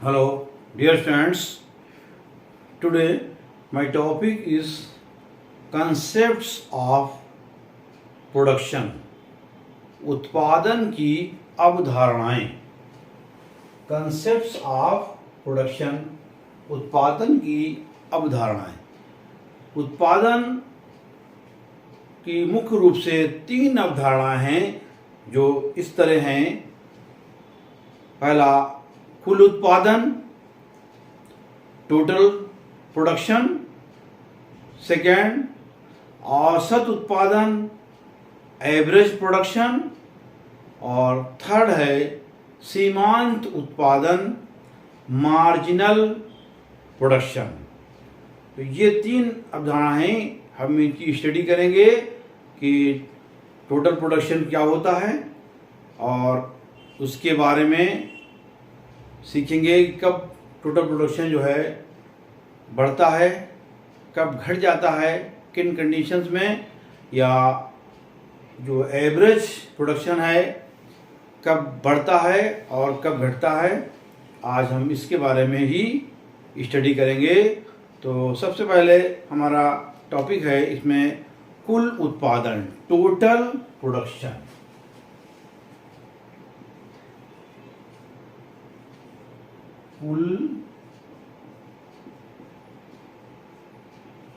Hello, dear students. Today, my topic is concepts of production. उत्पादन की अवधारणाएं. Concepts of production. उत्पादन की अवधारणाएं. उत्पादन की मुख्य रूप से 3 अवधारणाएं हैं जो इस तरह हैं. पहला, कुल उत्पादन, टोटल प्रोडक्शन. सेकेंड, औसत उत्पादन, एवरेज प्रोडक्शन. और थर्ड है सीमांत उत्पादन, मार्जिनल प्रोडक्शन. तो ये 3 अवधारणाएं हम इनकी स्टडी करेंगे कि टोटल प्रोडक्शन क्या होता है और उसके बारे में सीखेंगे कि कब टोटल प्रोडक्शन जो है बढ़ता है, कब घट जाता है, किन कंडीशंस में, या जो एवरेज प्रोडक्शन है कब बढ़ता है और कब घटता है. आज हम इसके बारे में ही स्टडी करेंगे. तो सबसे पहले हमारा टॉपिक है इसमें कुल उत्पादन, टोटल प्रोडक्शन. कुल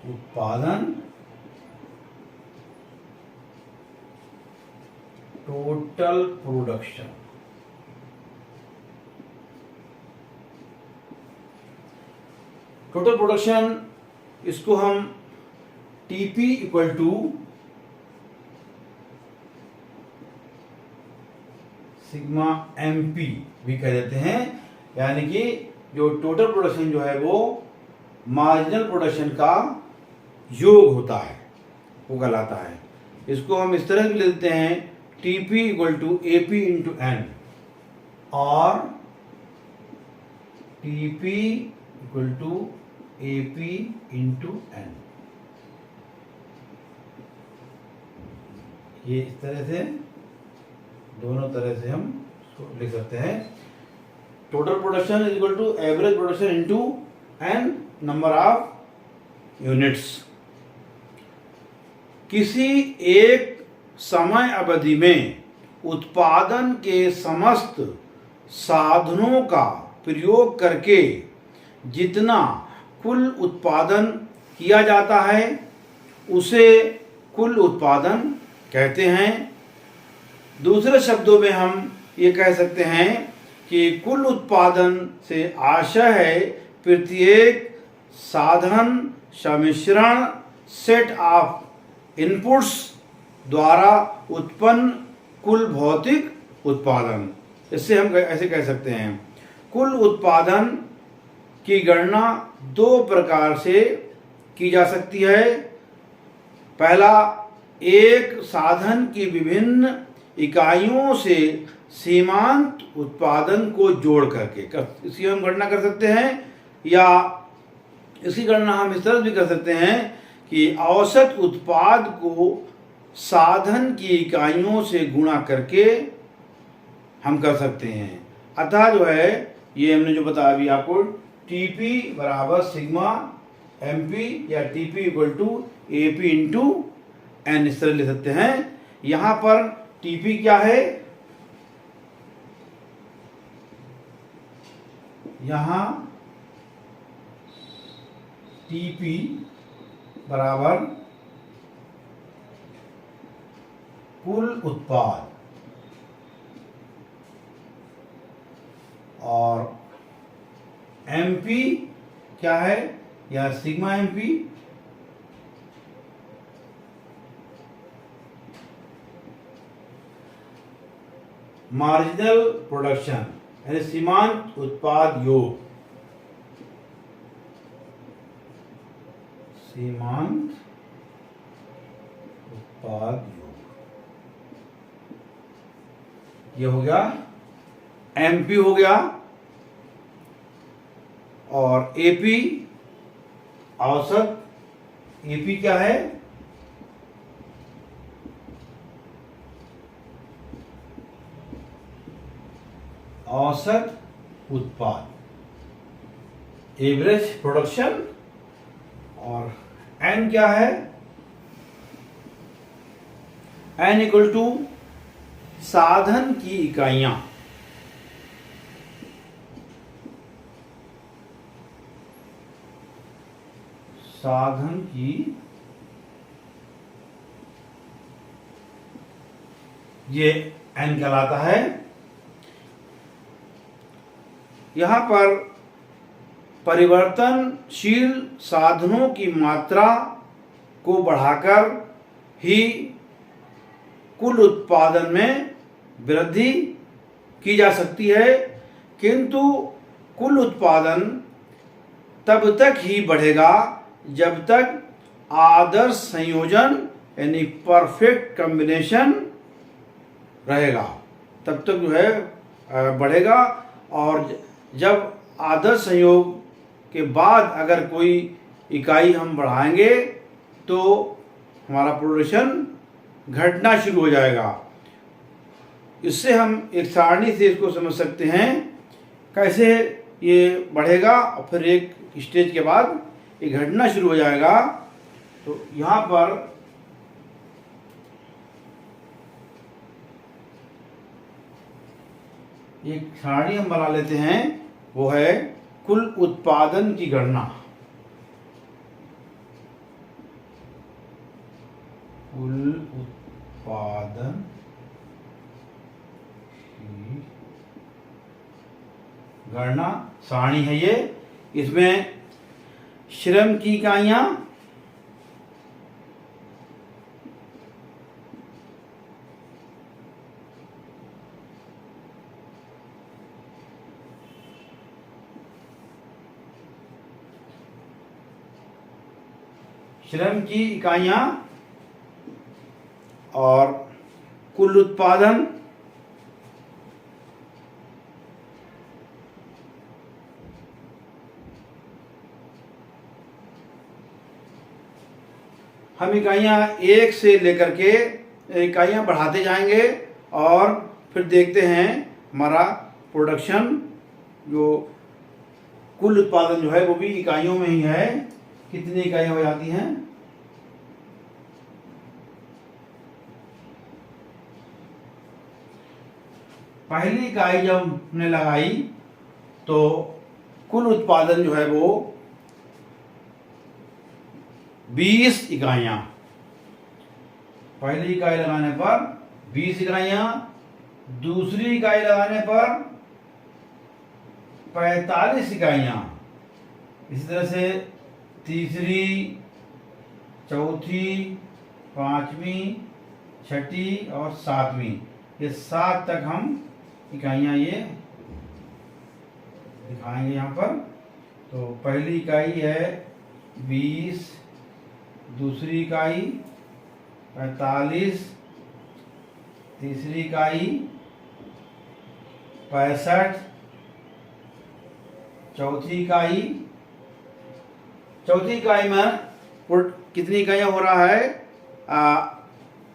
उत्पादन, टोटल प्रोडक्शन. टोटल प्रोडक्शन, इसको हम TP equal to sigma MP भी कह देते हैं. यानी कि जो टोटल प्रोडक्शन जो है वो मार्जिनल प्रोडक्शन का योग होता है, वो कहलाता है. इसको हम इस तरह भी ले लेते हैं, TP equal to AP into N, और TP equal to AP into N. ये इस तरह से दोनों तरह से हम लिख सकते हैं. Total production is equal to average production into n number of units. किसी एक समय अवधि में उत्पादन के समस्त साधनों का प्रयोग करके जितना कुल उत्पादन किया जाता है उसे कुल उत्पादन कहते हैं. दूसरे शब्दों में हम ये कह सकते हैं कि कुल उत्पादन से आशय है प्रत्येक साधन सम्मिश्रण सेट ऑफ इनपुट्स द्वारा उत्पन्न कुल भौतिक उत्पादन. इससे हम ऐसे कह सकते हैं, कुल उत्पादन की गणना 2 प्रकार से की जा सकती है. पहला, एक साधन की विभिन्न इकाइयों से सीमांत उत्पादन को जोड़ करके इसकी हम गणना कर सकते हैं, या इसकी गणना हम इस तरह भी कर सकते हैं कि औसत उत्पाद को साधन की इकाइयों से गुणा करके हम कर सकते हैं. अतः जो है ये हमने जो बताया अभी आपको, टीपी बराबर सिग्मा एमपी या TP equal to AP into n, इस तरह ले सकते हैं. यहाँ पर टीपी क्या है, यहाँ टीपी बराबर कुल उत्पाद, और एमपी क्या है, या सिग्मा एमपी मार्जिनल प्रोडक्शन यानी सीमांत उत्पाद योग. सीमांत उत्पाद योग ये हो गया, एमपी हो गया. और एपी औसत, एपी क्या है, औसत उत्पाद. एवरेज प्रोडक्शन, और एन क्या है, एन इक्वल टू साधन की इकाइयां, साधन की ये एन कहलाता है। यहां पर परिवर्तनशील साधनों की मात्रा को बढ़ाकर ही कुल उत्पादन में वृद्धि की जा सकती है, किंतु कुल उत्पादन तब तक ही बढ़ेगा जब तक आदर्श संयोजन यानी परफेक्ट कॉम्बिनेशन रहेगा, तब तक जो है बढ़ेगा। और जब आदर्श संयोग के बाद अगर कोई इकाई हम बढ़ाएंगे तो हमारा प्रोडक्शन घटना शुरू हो जाएगा। इससे हम एक सारणी से इसको समझ सकते हैं कैसे ये बढ़ेगा और फिर एक स्टेज के बाद ये घटना शुरू हो जाएगा। तो यहाँ पर एक सारणी हम बना लेते हैं, वो है कुल उत्पादन की गणना। कुल उत्पादन की गणना सारणी है ये। इसमें श्रम की इकाइयां, श्रम की इकाइयां और कुल उत्पादन, हम इकाइयां एक से लेकर के इकाइयां बढ़ाते जाएंगे और फिर देखते हैं हमारा प्रोडक्शन जो कुल उत्पादन जो है वो भी इकाइयों में ही है, कितनी इकाइयां हो जाती हैं। पहली इकाई जब हमने लगाई तो कुल उत्पादन जो है वो 20 इकाइयां, पहली इकाई लगाने पर 20 इकाइयां, दूसरी इकाई लगाने पर 45 इकाइयां, इसी तरह से तीसरी, चौथी, पांचवी, छठी और सातवीं, ये 7 तक हम इकाइयां ये दिखाएंगे यहाँ पर। तो पहली इकाई है 20, दूसरी इकाई 45, तीसरी इकाई 65, चौथी इकाई में कितनी इकाइयाँ हो रहा है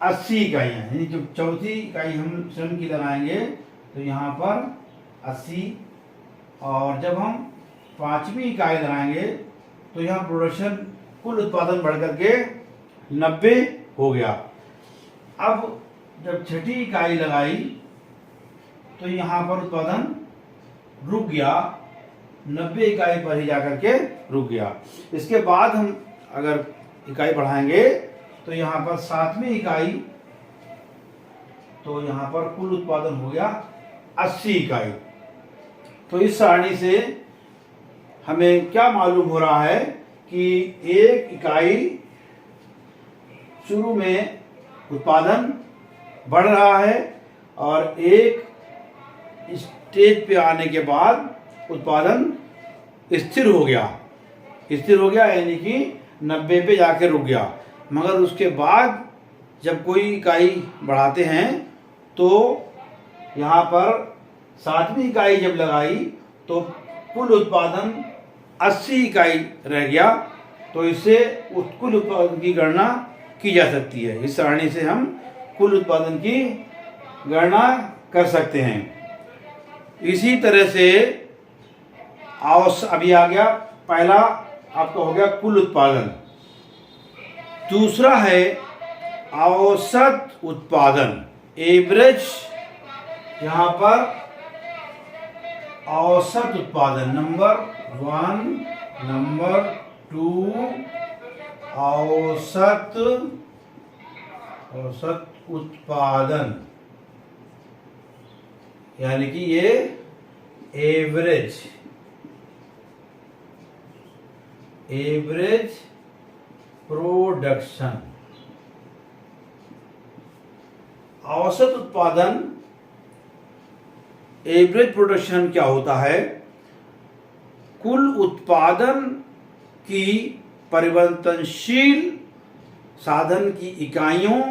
80 इकाइयाँ, यानी जो चौथी इकाई हम श्रम की लगाएंगे तो यहाँ पर 80, और जब हम पांचवी इकाई लगाएंगे तो यहाँ प्रोडक्शन कुल उत्पादन बढ़ करके 90 हो गया। अब जब छठी इकाई लगाई तो यहाँ पर उत्पादन रुक गया, 90 इकाई पर ही जाकर के रुक गया। इसके बाद हम अगर इकाई बढ़ाएंगे तो यहाँ पर 7वीं इकाई, तो यहाँ पर कुल उत्पादन हो गया 80 इकाई। तो इस सारणी से हमें क्या मालूम हो रहा है कि एक इकाई शुरू में उत्पादन बढ़ रहा है और एक स्टेज पे आने के बाद उत्पादन स्थिर हो गया यानी कि 90 पे जाके रुक गया। मगर उसके बाद जब कोई इकाई बढ़ाते हैं तो यहाँ पर 7वीं इकाई जब लगाई तो कुल उत्पादन 80 इकाई रह गया। तो इससे उस कुल उत्पादन की गणना की जा सकती है। इस सारणी से हम कुल उत्पादन की गणना कर सकते हैं। इसी तरह से अभी आ गया पहला आपका हो गया कुल उत्पादन, दूसरा है औसत उत्पादन, एवरेज, यहां पर औसत उत्पादन नंबर 1, नंबर 2 औसत उत्पादन, यानी कि ये एवरेज प्रोडक्शन। औसत उत्पादन, एवरेज प्रोडक्शन क्या होता है? कुल उत्पादन की परिवर्तनशील साधन की इकाइयों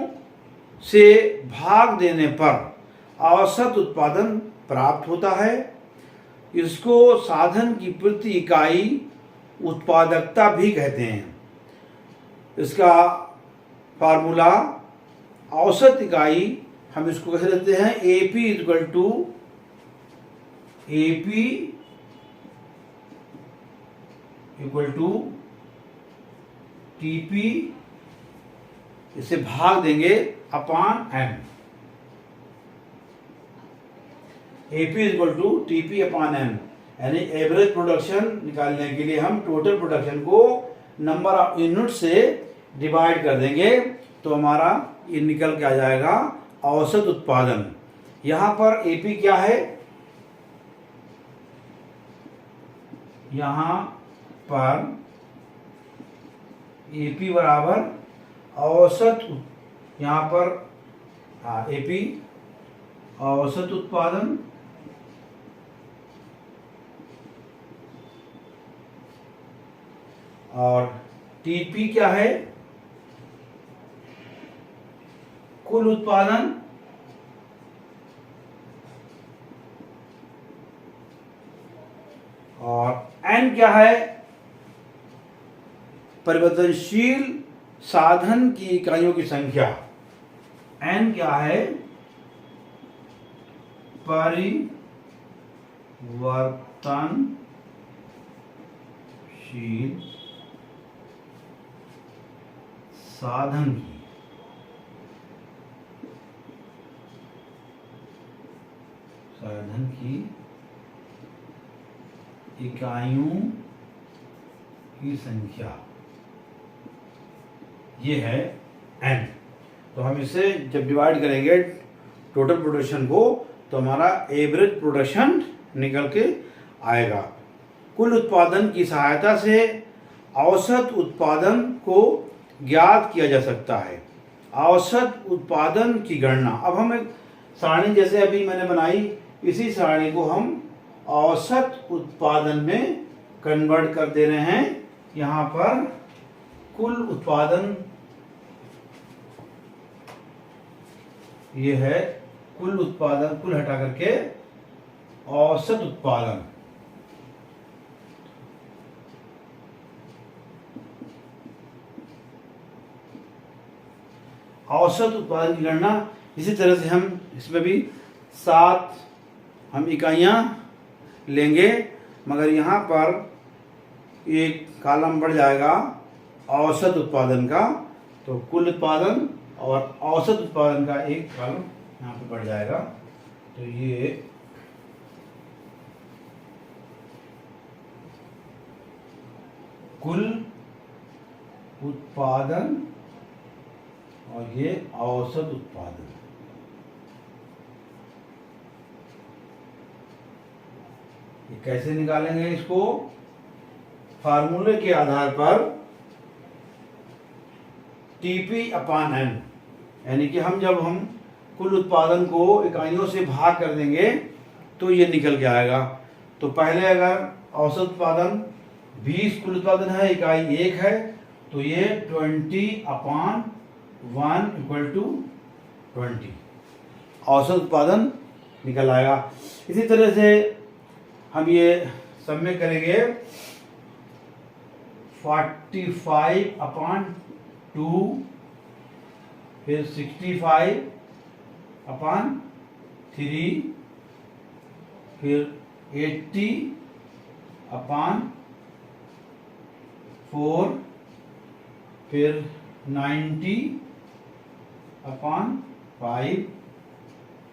से भाग देने पर औसत उत्पादन प्राप्त होता है। इसको साधन की प्रति इकाई उत्पादकता भी कहते हैं। इसका फार्मूला औसत इकाई, हम इसको कैसे लेते हैं? AP इक्वल टू TP, इसे भाग देंगे upon M। AP equal to TP upon M, यानी एवरेज प्रोडक्शन निकालने के लिए हम टोटल प्रोडक्शन को नंबर ऑफ यूनिट से डिवाइड कर देंगे, तो हमारा ये निकल के आ जाएगा औसत उत्पादन। यहां पर AP क्या है? यहां पर AP बराबर औसत, यहां पर AP औसत उत्पादन और TP क्या है? कुल उत्पादन, और N क्या है? परिवर्तनशील साधन की इकाइयों की संख्या। N क्या है? परिवर्तनशील साधन की इकाइयों की संख्या, ये है N। तो हम इसे जब डिवाइड करेंगे टोटल प्रोडक्शन को, तो हमारा एवरेज प्रोडक्शन निकल के आएगा। कुल उत्पादन की सहायता से औसत उत्पादन को ज्ञात किया जा सकता है। औसत उत्पादन की गणना, अब हम एक सारणी जैसे अभी मैंने बनाई, इसी सारणी को हम औसत उत्पादन में कन्वर्ट कर दे रहे हैं। यहां पर कुल उत्पादन, ये है कुल उत्पादन, कुल हटा करके औसत उत्पादन। औसत उत्पादन की गणना इसी तरह से हम इसमें भी 7 हम इकाइयां लेंगे, मगर यहां पर एक कॉलम बढ़ जाएगा औसत उत्पादन का, तो कुल उत्पादन और औसत उत्पादन का एक कॉलम यहाँ पे बढ़ जाएगा। तो ये कुल उत्पादन और ये औसत उत्पादन। ये कैसे निकालेंगे इसको? फार्मूले के आधार पर TP अपॉन N, यानी कि जब हम कुल उत्पादन को इकाइयों से भाग कर देंगे तो ये निकल के आएगा। तो पहले अगर औसत उत्पादन 20 कुल उत्पादन है, इकाई 1 है, तो ये 20 अपॉन 1 इक्वल टू 20 औसत उत्पादन निकल आएगा। इसी तरह से हम ये सब में करेंगे 45 अपॉन 2, फिर 65 अपॉन 3, फिर 80 अपॉन 4, फिर 90/5,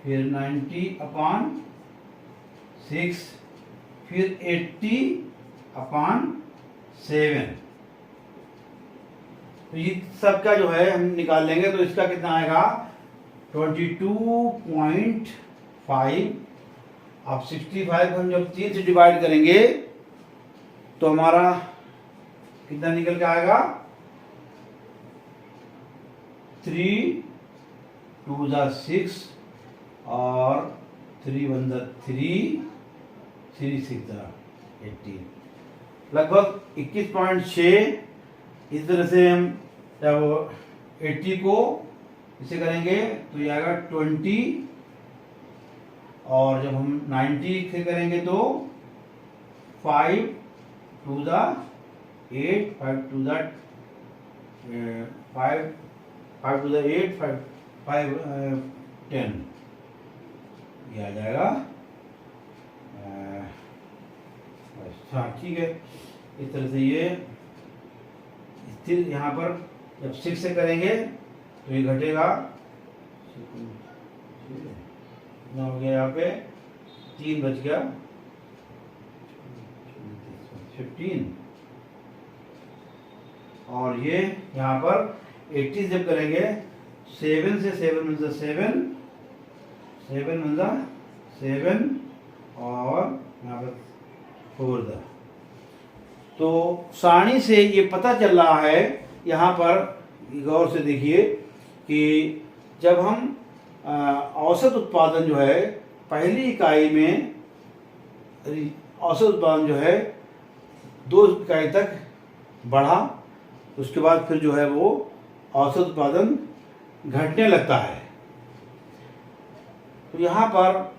फिर 90/6, फिर 80/7। तो ये सब का जो है हम निकाल लेंगे, तो इसका कितना आएगा 22.5। अब 65 को हम जब 3 से डिवाइड करेंगे तो हमारा कितना निकल के आएगा 3 2 6 और 3 1 3 3 6 18, लगभग 21.6। इस तरह से हम जब 80 को इसे करेंगे तो ये आएगा 20, और जब हम 90 से करेंगे तो 5 2 8, 5 2 5 5 2 8, 5 10, ये आ जाएगा। अच्छा ठीक है, इस तरह से ये स्थिर यहाँ पर जब 6 से करेंगे तो ये घटेगा, कितना हो गया यहाँ पे 3 बच गया 15, और ये यहाँ पर 80 जब करेंगे 7 से 7 1 7 7 1 7 और यहाँ पर 4 दा। तो सारणी से ये पता चल रहा है, यहाँ पर गौर से देखिए कि जब हम औसत उत्पादन जो है पहली इकाई में, औसत उत्पादन जो है 2 इकाई तक बढ़ा, उसके बाद फिर जो है वो औसत उत्पादन घटने लगता है। तो यहाँ पर,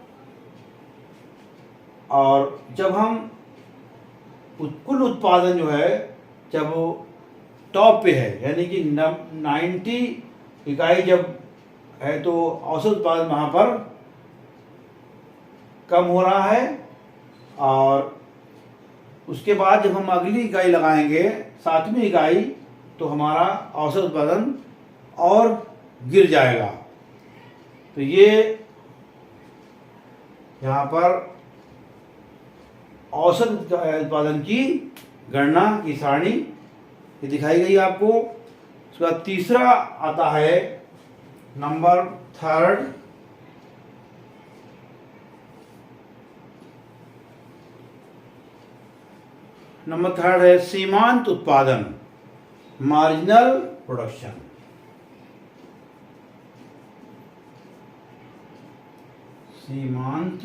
और जब हम कुल उत्पादन जो है जब वो टॉप पे है, यानी कि 90 इकाई जब है तो औसत उत्पादन वहाँ पर कम हो रहा है, और उसके बाद जब हम अगली इकाई लगाएंगे 7वीं इकाई तो हमारा औसत उत्पादन और गिर जाएगा। तो ये यहाँ पर औसत उत्पादन की गणना की सारणी ये दिखाई गई आपको। उसके बाद तीसरा आता है नंबर 3, नंबर 3 है सीमांत उत्पादन, मार्जिनल प्रोडक्शन। सीमांत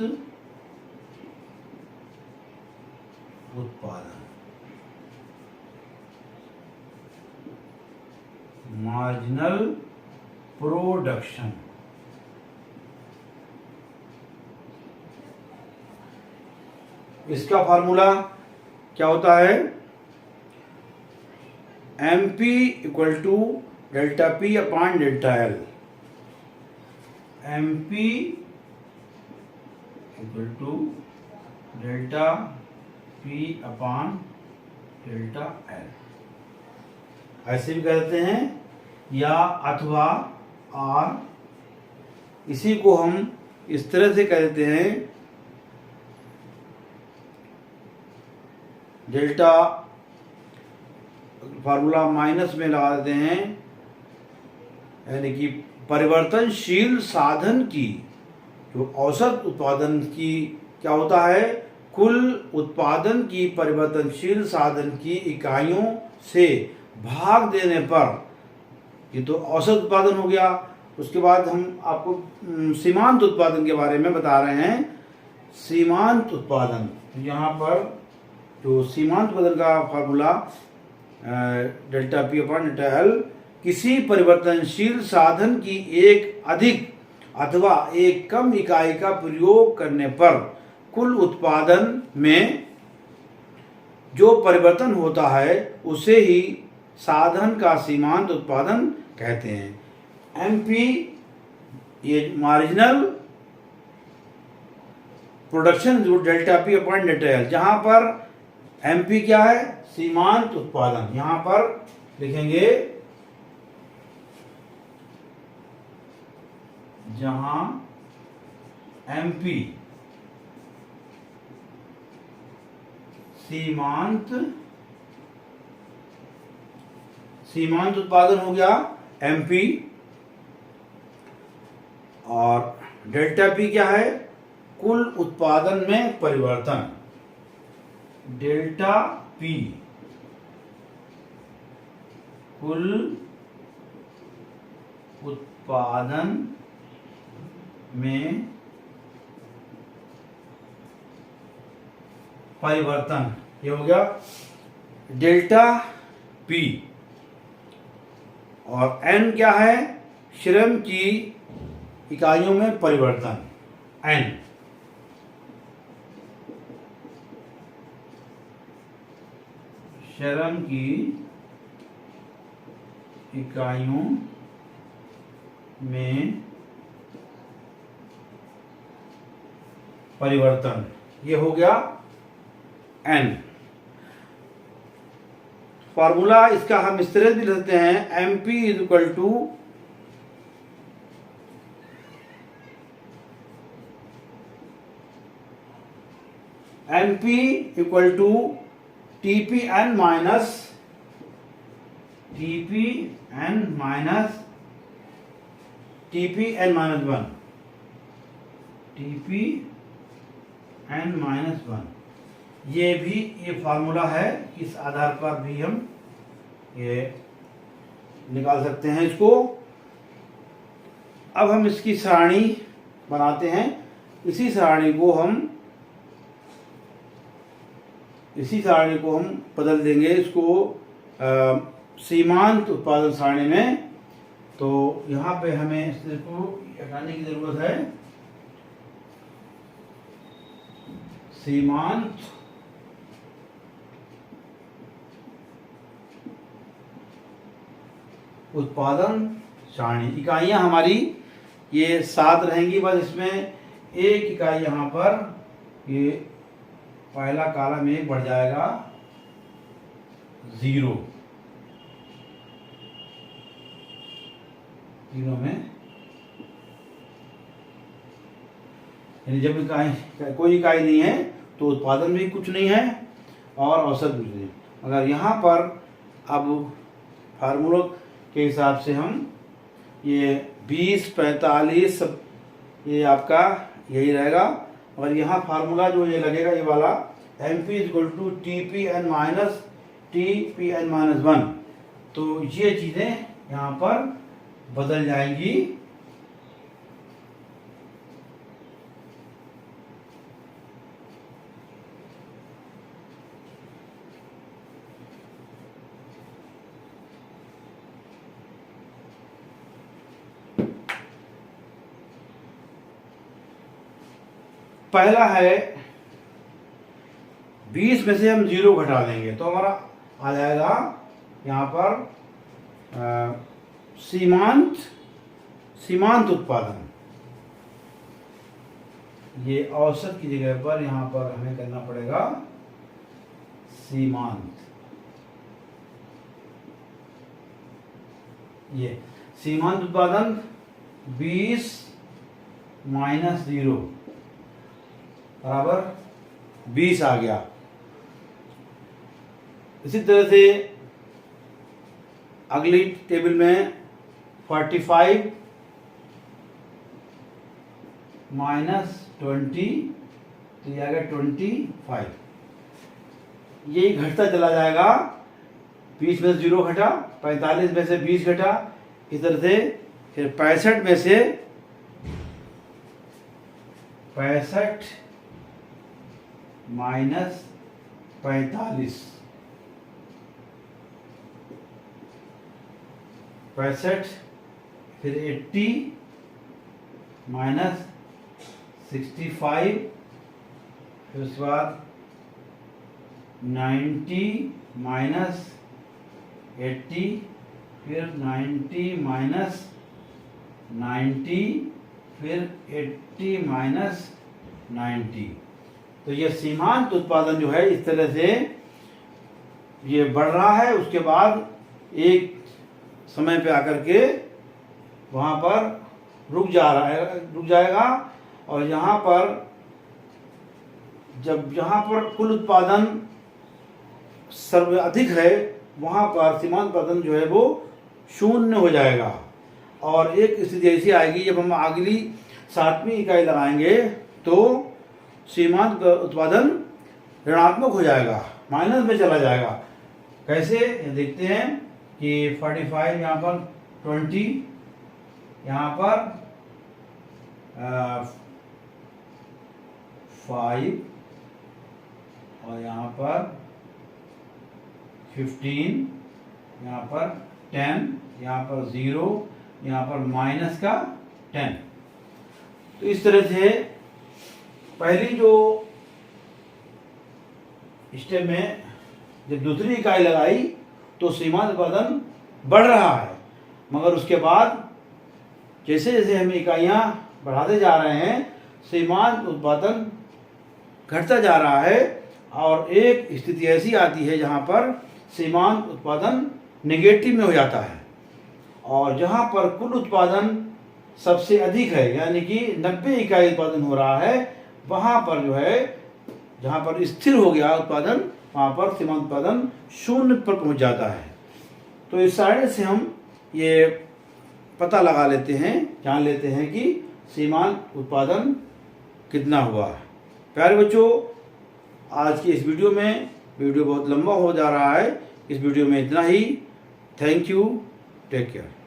उत्पादन, मार्जिनल प्रोडक्शन। इसका फॉर्मूला क्या होता है, MP = डेल्टा P/डेल्टा L। MP = डेल्टा P/डेल्टा L, ऐसे भी कहते हैं, या अथवा R, इसी को हम इस तरह से कहते हैं डेल्टा, फार्मूला माइनस में लगा देते हैं, यानी कि परिवर्तनशील साधन की जो औसत उत्पादन की क्या होता है, कुल उत्पादन की परिवर्तनशील साधन की इकाइयों से भाग देने पर, ये तो औसत उत्पादन हो गया। उसके बाद हम आपको सीमांत उत्पादन के बारे में बता रहे हैं। सीमांत उत्पादन, यहाँ पर जो सीमांत उत्पादन का फार्मूला डेल्टा P/डेल्टा L, किसी परिवर्तनशील साधन की एक अधिक अथवा एक कम इकाई का प्रयोग करने पर कुल उत्पादन में जो परिवर्तन होता है उसे ही साधन का सीमांत उत्पादन कहते हैं। MP ये मार्जिनल प्रोडक्शन जो डेल्टा P/डेल्टा L, जहाँ पर एमपी क्या है? सीमांत उत्पादन। यहां पर लिखेंगे जहां एमपी सीमांत उत्पादन हो गया एमपी, और डेल्टा पी क्या है? कुल उत्पादन में परिवर्तन। डेल्टा पी कुल उत्पादन में परिवर्तन, ये हो गया डेल्टा पी। और एन क्या है? श्रम की इकाइयों में परिवर्तन, एन। श्रम की इकाइयों में परिवर्तन, ये हो गया एन। फॉर्मूला इसका हम इस तरह भी लिखते हैं, M P is equal to T P n minus one. ये फार्मूला है, इस आधार पर भी हम ये निकाल सकते हैं इसको। अब हम इसकी सारणी बनाते हैं। इसी सारणी को हम बदल देंगे इसको सीमांत उत्पादन सारणी में। तो यहाँ पे हमें इसको हटाने की जरूरत है। सीमांत उत्पादन सारणी, इकाइयां हमारी ये 7 रहेंगी, बस इसमें एक इकाई यहाँ पर, ये पहला कॉलम एक बढ़ जाएगा 0 में, यानी जब कोई इकाई नहीं है तो उत्पादन भी कुछ नहीं है और औसत भी नहीं। अगर यहाँ पर अब फार्मूला के हिसाब से हम ये 20, 45 सब ये आपका यही रहेगा। और यहाँ फार्मूला जो ये लगेगा ये वाला M P is equal to T P n minus one. तो ये चीज़ें यहाँ पर बदल जाएंगी। पहला है 20 में से हम 0 घटा देंगे तो हमारा आ जाएगा यहाँ पर सीमांत उत्पादन। ये औसत की जगह पर यहाँ पर हमें करना पड़ेगा सीमांत। ये सीमांत उत्पादन 20 माइनस 0 बराबर 20 आ गया। इसी तरह से अगली टेबल में 45 माइनस 20 तो ये आ गया 25। यही घटता चला जाएगा। 20 में से 0 घटा, 45 में से 20 घटा, इस तरह से फिर 65 में से 65 माइनस 45, 65 फिर 80 माइनस 65, फिर उसके बाद 90 माइनस 80, फिर 90 माइनस 90, फिर 80 माइनस 90। तो ये सीमांत उत्पादन जो है इस तरह से ये बढ़ रहा है, उसके बाद एक समय पे आकर के वहाँ पर रुक जाएगा और यहाँ पर जब यहाँ पर कुल उत्पादन सर्वाधिक है वहाँ पर सीमांत उत्पादन जो है वो शून्य हो जाएगा और एक स्थिति ऐसी आएगी जब हम अगली 7वीं इकाई लगाएंगे तो सीमांत उत्पादन ऋणात्मक हो जाएगा, माइनस में चला जाएगा। कैसे देखते हैं कि 45 यहाँ पर 20, यहाँ पर 5 और यहाँ पर 15, यहाँ पर 10, यहाँ पर 0, यहाँ पर माइनस का 10। तो इस तरह से पहली जो स्टेप में जब दूसरी इकाई लगाई तो सीमांत उत्पादन बढ़ रहा है, मगर उसके बाद जैसे जैसे हम इकाइयाँ बढ़ाते जा रहे हैं सीमांत उत्पादन घटता जा रहा है और एक स्थिति ऐसी आती है जहाँ पर सीमांत उत्पादन नेगेटिव में हो जाता है और जहाँ पर कुल उत्पादन सबसे अधिक है यानी कि 90 इकाई उत्पादन हो रहा है, वहाँ पर जो है जहाँ पर स्थिर हो गया उत्पादन वहाँ पर सीमांत उत्पादन शून्य पर पहुँच जाता है। तो इस साइड से हम ये पता लगा लेते हैं, जान लेते हैं कि सीमांत उत्पादन कितना हुआ है। प्यारे बच्चों, आज की इस वीडियो बहुत लंबा हो जा रहा है, इस वीडियो में इतना ही। Thank you, take care.